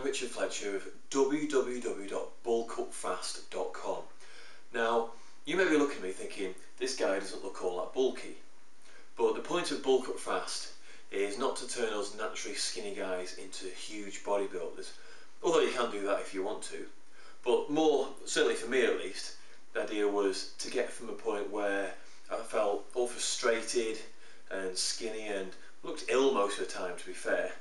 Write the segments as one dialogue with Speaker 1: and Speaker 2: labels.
Speaker 1: Richard Fletcher of www.bulkupfast.com. Now, you may be looking at me thinking, this guy doesn't look all that bulky. But the point of Bulk Up Fast is not to turn us naturally skinny guys into huge bodybuilders, although you can do that if you want to. But more, certainly for me at least, the idea was to get from a point where I felt all frustrated and skinny and looked ill most of the time, to be fair,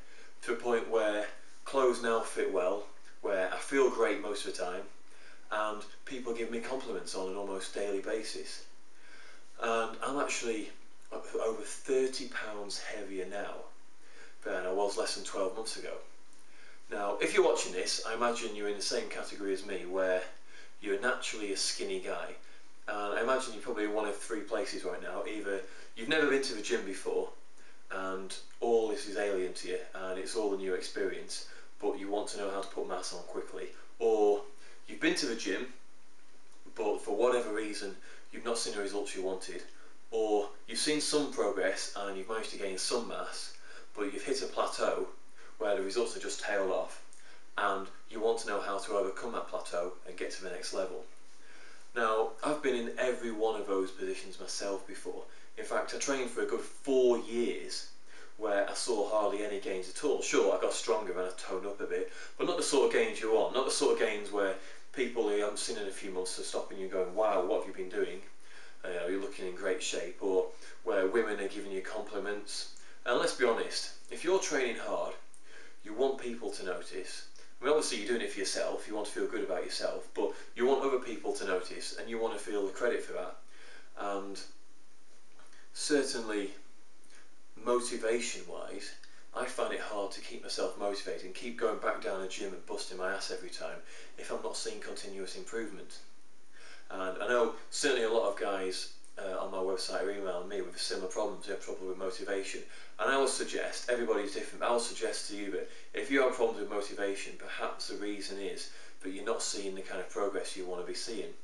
Speaker 1: to a point where clothes now fit well, where I feel great most of the time, and people give me compliments on an almost daily basis. And I'm actually over 30 pounds heavier now than I was less than 12 months ago. Now, if you're watching this, I imagine you're in the same category as me, where you're naturally a skinny guy. And I imagine you're probably in one of three places right now. Either you've never been to the gym before, and all this is alien to you, and it's all a new experience, but you want to know how to put mass on quickly. Or you've been to the gym, but for whatever reason, you've not seen the results you wanted. Or you've seen some progress and you've managed to gain some mass, but you've hit a plateau where the results are just tailed off, and you want to know how to overcome that plateau and get to the next level. Now, I've been in every one of those positions myself before. In fact, I trained for a good 4 years where I saw hardly any gains at all. Sure, I got stronger and I toned up a bit, but not the sort of gains you want, not the sort of gains where people who you haven't seen in a few months are stopping you going, wow, what have you been doing? You're looking in great shape, or where women are giving you compliments. And let's be honest, if you're training hard, you want people to notice. I mean, obviously you're doing it for yourself, you want to feel good about yourself, but you want other people to notice and you want to feel the credit for that. And certainly, motivation wise, I find it hard to keep myself motivated and keep going back down the gym and busting my ass every time if I'm not seeing continuous improvement. And I know certainly a lot of guys on my website are emailing me with similar problems. They have trouble with motivation, and I would suggest, everybody's different, but I would suggest to you that if you have problems with motivation, perhaps the reason is that you're not seeing the kind of progress you want to be seeing.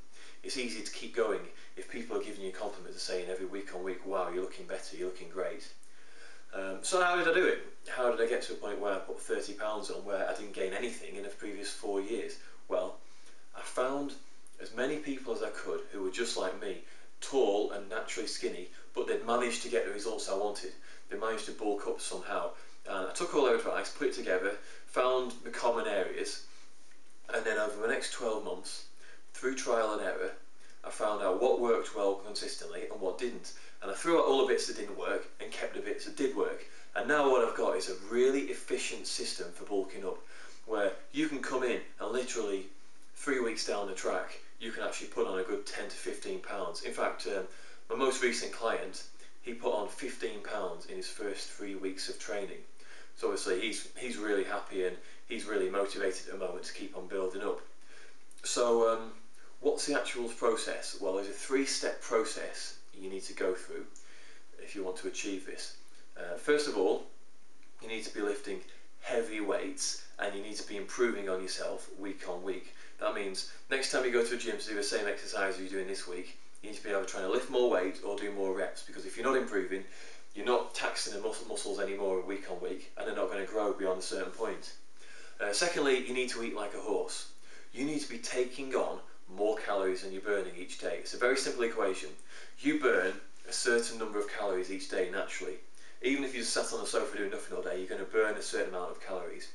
Speaker 1: It's easy to keep going if people are giving you compliments and saying every week on week, wow, you're looking better, you're looking great. So how did I do it? How did I get to a point where I put 30 pounds on where I didn't gain anything in the previous 4 years? Well, I found as many people as I could who were just like me, tall and naturally skinny, but they'd managed to get the results I wanted. They managed to bulk up somehow. And I took all their advice, put it together, found the common areas, and then over the next 12 months, through trial and error, I found out what worked well consistently and what didn't. And I threw out all the bits that didn't work and kept the bits that did work. And now what I've got is a really efficient system for bulking up, where you can come in and literally 3 weeks down the track, you can actually put on a good 10 to 15 pounds. In fact, my most recent client, he put on 15 pounds in his first 3 weeks of training. So obviously he's really happy and he's really motivated at the moment to keep on building up. So what's the actual process? Well, there's a 3-step process you need to go through if you want to achieve this. First of all, you need to be lifting heavy weights and you need to be improving on yourself week on week. That means next time you go to a gym to do the same exercise you're doing this week, you need to be able to try to lift more weight or do more reps, because if you're not improving, you're not taxing the muscles anymore week on week, and they're not going to grow beyond a certain point. Secondly, you need to eat like a horse. You need to be taking on more calories than you're burning each day. It's a very simple equation. You burn a certain number of calories each day naturally. Even if you just sat on the sofa doing nothing all day, you're going to burn a certain amount of calories.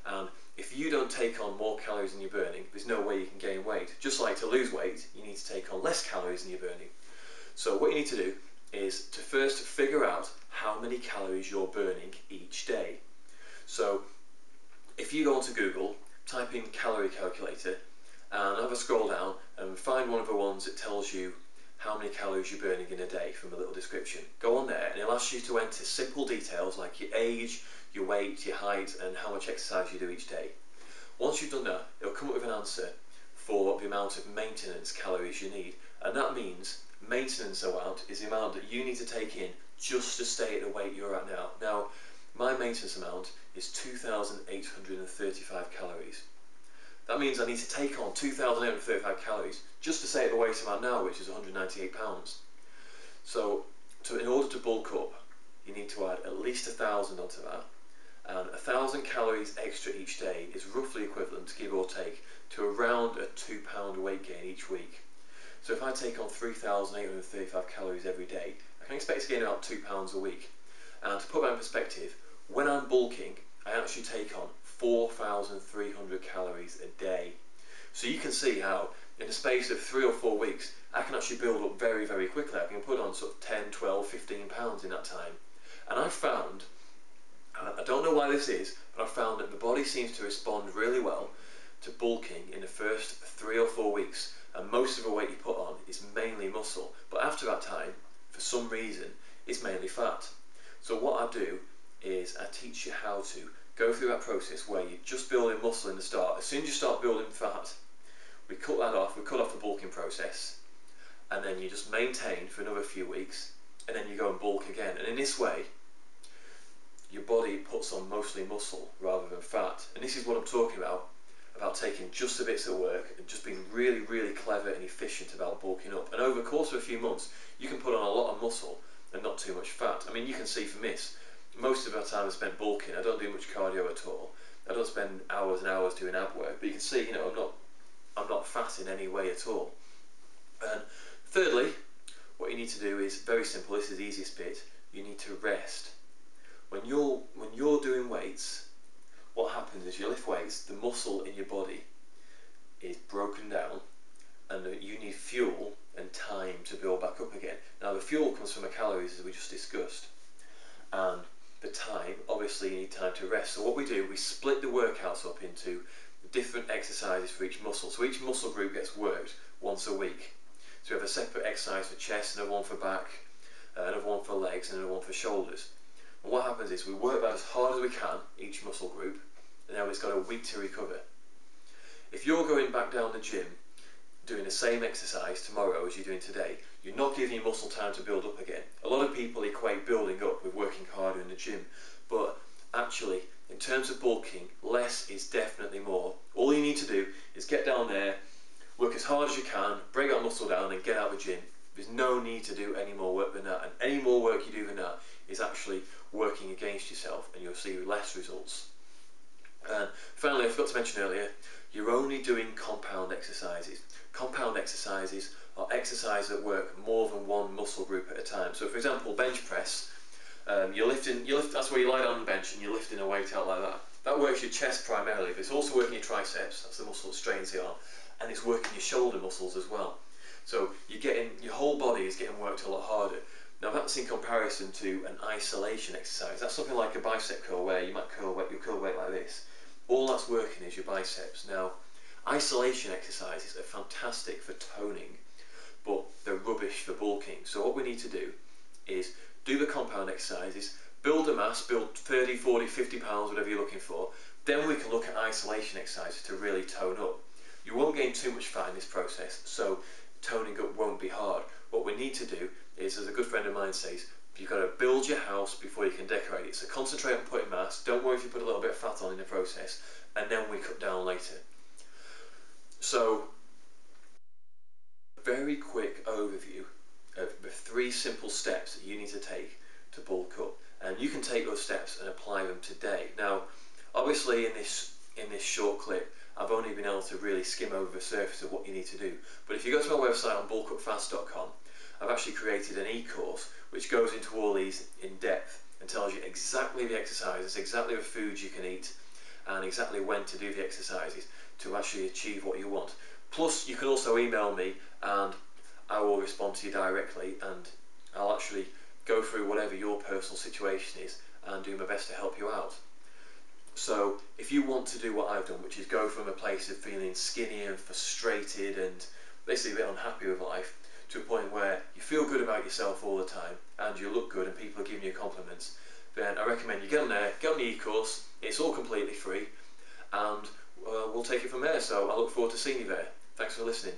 Speaker 1: And if you don't take on more calories than you're burning, there's no way you can gain weight. Just like to lose weight, you need to take on less calories than you're burning. So what you need to do is to first figure out how many calories you're burning each day. So if you go onto Google, type in calorie calculator, and have a scroll down and find one of the ones that tells you how many calories you're burning in a day from a little description. Go on there and it'll ask you to enter simple details like your age, your weight, your height, and how much exercise you do each day. Once you've done that, it'll come up with an answer for the amount of maintenance calories you need, and that means maintenance amount is the amount that you need to take in just to stay at the weight you're at now. Now, my maintenance amount is 2,835 calories. That means I need to take on 2,835 calories just to stay at the weight I'm at now, which is 198 pounds. So in order to bulk up, you need to add at least 1,000 onto that, and 1,000 calories extra each day is roughly equivalent, give or take, to around a £2 weight gain each week. So if I take on 3,835 calories every day, I can expect to gain about £2 a week. And to put that in perspective, when I'm bulking, I actually take on 4,300 calories a day. So you can see how in the space of 3 or 4 weeks, I can actually build up very, very quickly. I can put on sort of 10, 12, 15 pounds in that time. And I've found, I don't know why this is, but I've found that the body seems to respond really well to bulking in the first 3 or 4 weeks. And most of the weight you put on is mainly muscle. But after that time, for some reason, it's mainly fat. So what I do is I teach you how to go through that process where you're just building muscle in the start. As soon as you start building fat, we cut that off, we cut off the bulking process, and then you just maintain for another few weeks, and then you go and bulk again. And in this way, your body puts on mostly muscle rather than fat. And this is what I'm talking about taking just the bits at work and just being really, really clever and efficient about bulking up. And over the course of a few months, you can put on a lot of muscle and not too much fat. I mean, you can see from this, most of our time is spent bulking. I don't do much cardio at all. I don't spend hours and hours doing ab work, but you can see, you know, I'm not fat in any way at all. And thirdly, what you need to do is very simple. This is the easiest bit. You need to rest. When you're doing weights, what happens is you lift weights, the muscle in your body is broken down, and you need fuel and time to build back up again. Now the fuel comes from the calories, as we just discussed, and the time, obviously you need time to rest. So what we do, we split the workouts up into different exercises for each muscle. So each muscle group gets worked once a week. So we have a separate exercise for chest, another one for back, another one for legs, and another one for shoulders. And what happens is we work that as hard as we can, each muscle group, and now it's got a week to recover. If you're going back down the gym doing the same exercise tomorrow as you're doing today, you're not giving your muscle time to build up again. A lot of people equate building up with working harder in the gym, but actually, in terms of bulking, less is definitely more. All you need to do is get down there, work as hard as you can, break that muscle down and get out of the gym. There's no need to do any more work than that, and any more work you do than that is actually working against yourself, and you'll see less results. And finally, I forgot to mention earlier, you're only doing compound exercises. Compound exercises are exercises that work more than one muscle group at a time. So for example, bench press, that's where you lie down on the bench and you're lifting a weight out like that. That works your chest primarily, but it's also working your triceps, that's the muscle that strains the arm, and it's working your shoulder muscles as well. So your whole body is getting worked a lot harder. Now that's in comparison to an isolation exercise. That's something like a bicep curl where you might curl weight like this. All that's working is your biceps. Now, isolation exercises are fantastic for toning, but they're rubbish for bulking. So what we need to do is do the compound exercises, build a mass, build 30, 40, 50 pounds, whatever you're looking for. Then we can look at isolation exercises to really tone up. You won't gain too much fat in this process, so toning up won't be hard. What we need to do is, as a good friend of mine says, you've got to build your house before you can decorate it. So concentrate on putting mass, don't worry if you put a little bit of fat on in the process, and then we cut down later. So, a very quick overview of the 3 simple steps that you need to take to bulk up. And you can take those steps and apply them today. Now, obviously in this short clip, I've only been able to really skim over the surface of what you need to do. But if you go to my website on bulkupfast.com, I've actually created an e-course which goes into all these in depth and tells you exactly the exercises, exactly the foods you can eat, and exactly when to do the exercises to actually achieve what you want. Plus, you can also email me and I will respond to you directly, and I'll actually go through whatever your personal situation is and do my best to help you out. So if you want to do what I've done, which is go from a place of feeling skinny and frustrated and basically a bit unhappy with life, to a point where you feel good about yourself all the time and you look good and people are giving you compliments, then I recommend you get on there, get on the e-course. It's all completely free, and we'll take it from there. So I look forward to seeing you there. Thanks for listening.